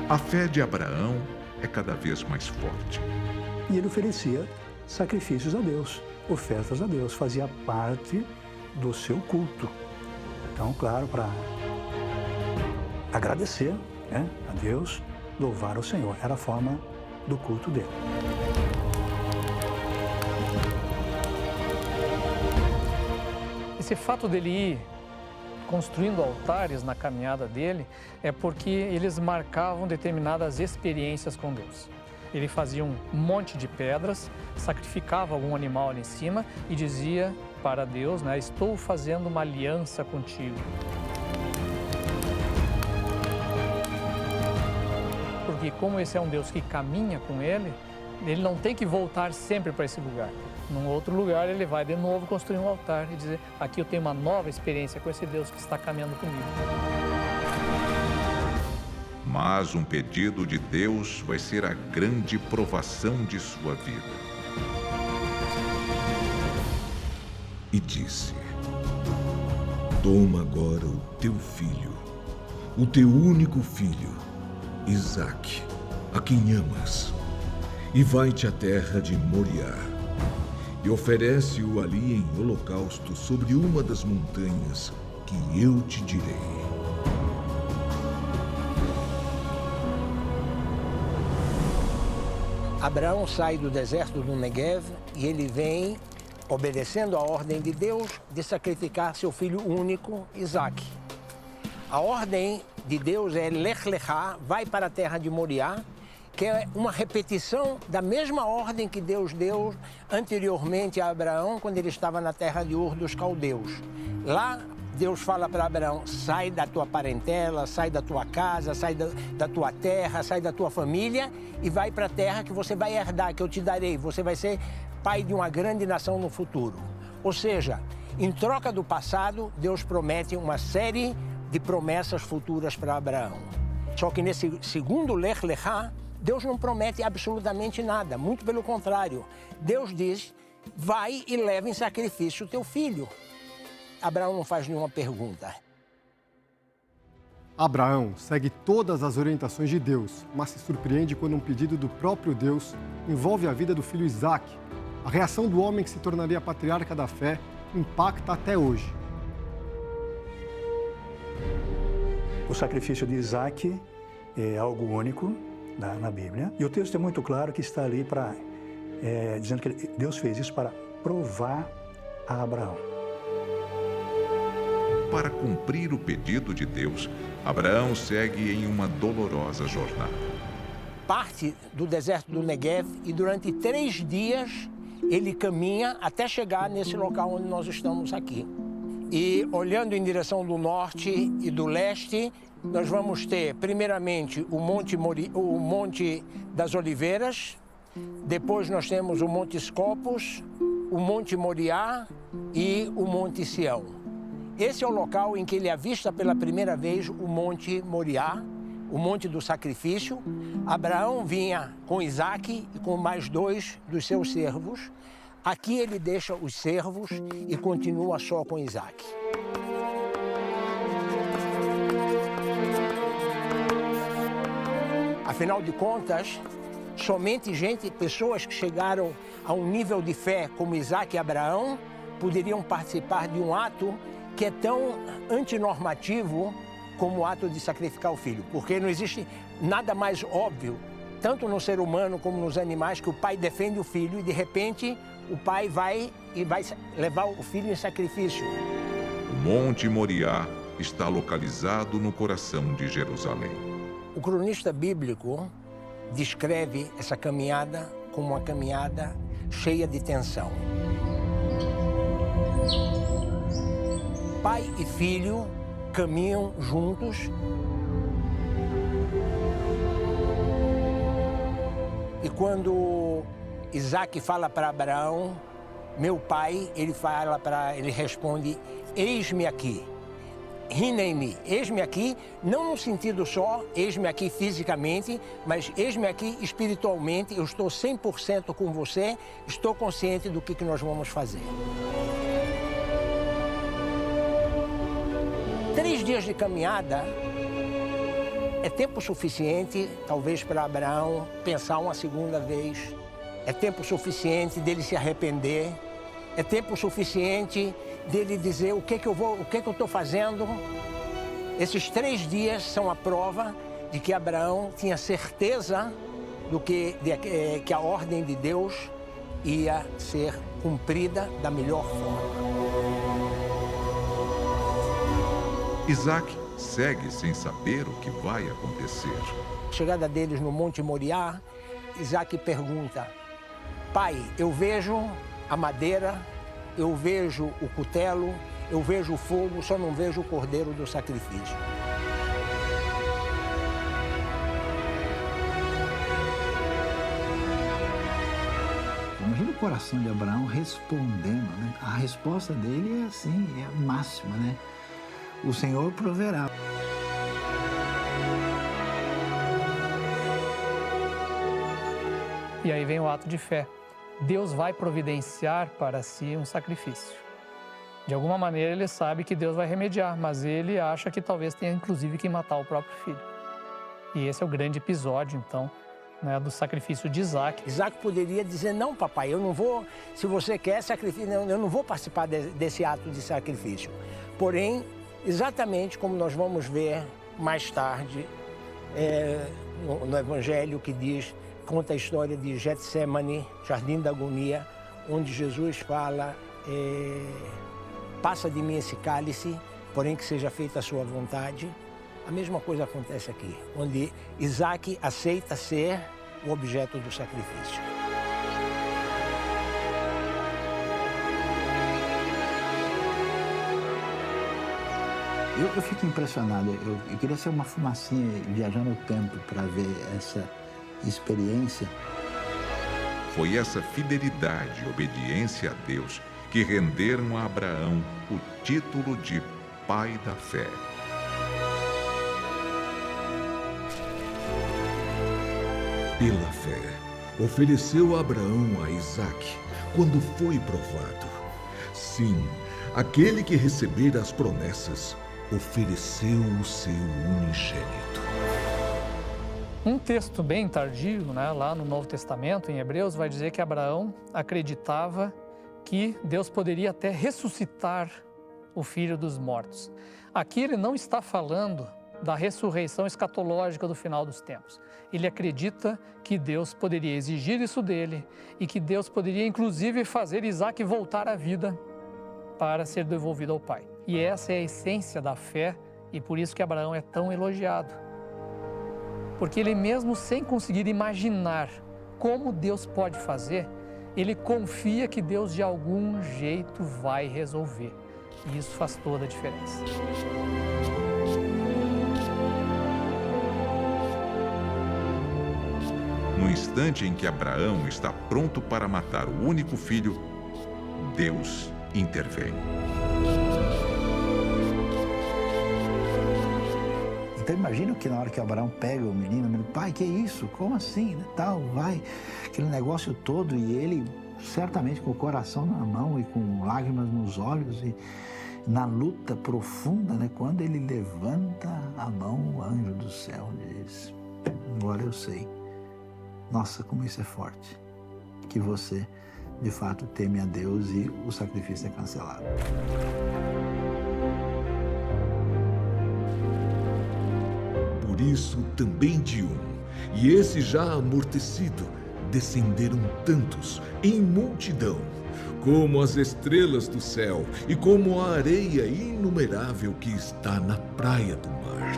A fé de Abraão é cada vez mais forte. E ele oferecia sacrifícios a Deus, ofertas a Deus, fazia parte do seu culto. Então, claro, para agradecer, né, a Deus, louvar o Senhor, era a forma do culto dele. Esse fato dele ir construindo altares na caminhada dele é porque eles marcavam determinadas experiências com Deus. Ele fazia um monte de pedras, sacrificava algum animal ali em cima e dizia para Deus, né, estou fazendo uma aliança contigo. Porque como esse é um Deus que caminha com ele não tem que voltar sempre para esse lugar. Num outro lugar, ele vai de novo construir um altar e dizer, aqui eu tenho uma nova experiência com esse Deus que está caminhando comigo. Mas um pedido de Deus vai ser a grande provação de sua vida. E disse: toma agora o teu filho, o teu único filho, Isaque, a quem amas, e vai-te à terra de Moriá, e oferece-o ali em holocausto sobre uma das montanhas que eu te direi. Abraão sai do deserto do Negev e ele vem obedecendo a ordem de Deus de sacrificar seu filho único, Isaque. A ordem de Deus é Lech Lechá, vai para a terra de Moriá, que é uma repetição da mesma ordem que Deus deu anteriormente a Abraão, quando ele estava na terra de Ur dos Caldeus. Lá, Deus fala para Abraão, sai da tua parentela, sai da tua casa, sai da tua terra, sai da tua família e vai para a terra que você vai herdar, que eu te darei. Você vai ser pai de uma grande nação no futuro. Ou seja, em troca do passado, Deus promete uma série de promessas futuras para Abraão. Só que nesse segundo Lech Lechá, Deus não promete absolutamente nada, muito pelo contrário. Deus diz, vai e leva em sacrifício o teu filho. Abraão não faz nenhuma pergunta. Abraão segue todas as orientações de Deus, mas se surpreende quando um pedido do próprio Deus envolve a vida do filho Isaque. A reação do homem que se tornaria patriarca da fé impacta até hoje. O sacrifício de Isaque é algo único na Bíblia. E o texto é muito claro que está ali dizendo que Deus fez isso para provar a Abraão. Para cumprir o pedido de Deus, Abraão segue em uma dolorosa jornada. Parte do deserto do Negev e durante 3 dias ele caminha até chegar nesse local onde nós estamos aqui. E olhando em direção do norte e do leste, nós vamos ter primeiramente o Monte das Oliveiras, depois nós temos o Monte Scopus, o Monte Moriá e o Monte Sião. Esse é o local em que ele avista pela primeira vez o Monte Moriá, o Monte do Sacrifício. Abraão vinha com Isaque e com mais 2 dos seus servos. Aqui ele deixa os servos e continua só com Isaque. Afinal de contas, somente pessoas que chegaram a um nível de fé como Isaque e Abraão poderiam participar de um ato que é tão antinormativo como o ato de sacrificar o filho. Porque não existe nada mais óbvio, tanto no ser humano como nos animais, que o pai defende o filho e, de repente, o pai vai levar o filho em sacrifício. O Monte Moriá está localizado no coração de Jerusalém. O cronista bíblico descreve essa caminhada como uma caminhada cheia de tensão. Pai e filho caminham juntos e quando Isaque fala para Abraão, meu pai, ele responde, eis-me aqui. Hinei-me, eis-me aqui, não no sentido só, eis-me aqui fisicamente, mas eis-me aqui espiritualmente, eu estou 100% com você, estou consciente do que nós vamos fazer. 3 dias de caminhada É tempo suficiente, talvez, para Abraão pensar uma segunda vez. É tempo suficiente dele se arrepender. É tempo suficiente dele dizer o que eu estou fazendo. Esses 3 dias são a prova de que Abraão tinha certeza que a ordem de Deus ia ser cumprida da melhor forma. Isaac segue sem saber o que vai acontecer. Chegada deles no Monte Moriá, Isaac pergunta: pai, eu vejo a madeira, eu vejo o cutelo, eu vejo o fogo, só não vejo o cordeiro do sacrifício. Imagina o coração de Abraão respondendo, né? A resposta dele é assim, é a máxima, né? O Senhor proverá. E aí vem o ato de fé. Deus vai providenciar para si um sacrifício. De alguma maneira ele sabe que Deus vai remediar, mas ele acha que talvez tenha inclusive que matar o próprio filho. E esse é o grande episódio, então, né, do sacrifício de Isaac. Isaac poderia dizer: não, papai, eu não vou, se você quer sacrifício, eu não vou participar desse ato de sacrifício. Porém, exatamente como nós vamos ver mais tarde no Evangelho, que conta a história de Getsemane, Jardim da Agonia, onde Jesus fala: passa de mim esse cálice, porém que seja feita a sua vontade. A mesma coisa acontece aqui, onde Isaac aceita ser o objeto do sacrifício. Eu fico impressionado, eu queria ser uma fumacinha viajando no tempo para ver essa experiência. Foi essa fidelidade e obediência a Deus que renderam a Abraão o título de pai da fé. Pela fé, ofereceu Abraão a Isaque quando foi provado. Sim, aquele que receber as promessas ofereceu o seu unigênito. Um texto bem tardio, né, lá no Novo Testamento, em Hebreus, vai dizer que Abraão acreditava que Deus poderia até ressuscitar o filho dos mortos. Aqui ele não está falando da ressurreição escatológica do final dos tempos. Ele acredita que Deus poderia exigir isso dele e que Deus poderia inclusive fazer Isaac voltar à vida para ser devolvido ao pai. E essa é a essência da fé e por isso que Abraão é tão elogiado. Porque ele mesmo sem conseguir imaginar como Deus pode fazer, ele confia que Deus de algum jeito vai resolver. E isso faz toda a diferença. No instante em que Abraão está pronto para matar o único filho, Deus intervém. Então imagina que na hora que Abraão pega o menino, pai, que isso? Como assim? Tal, vai, aquele negócio todo, e ele certamente com o coração na mão e com lágrimas nos olhos e na luta profunda, né? Quando ele levanta a mão, o anjo do céu diz: agora eu sei. Nossa, como isso é forte, que você de fato teme a Deus e o sacrifício é cancelado. Por isso também de e esse já amortecido, descenderam tantos em multidão, como as estrelas do céu e como a areia inumerável que está na praia do mar.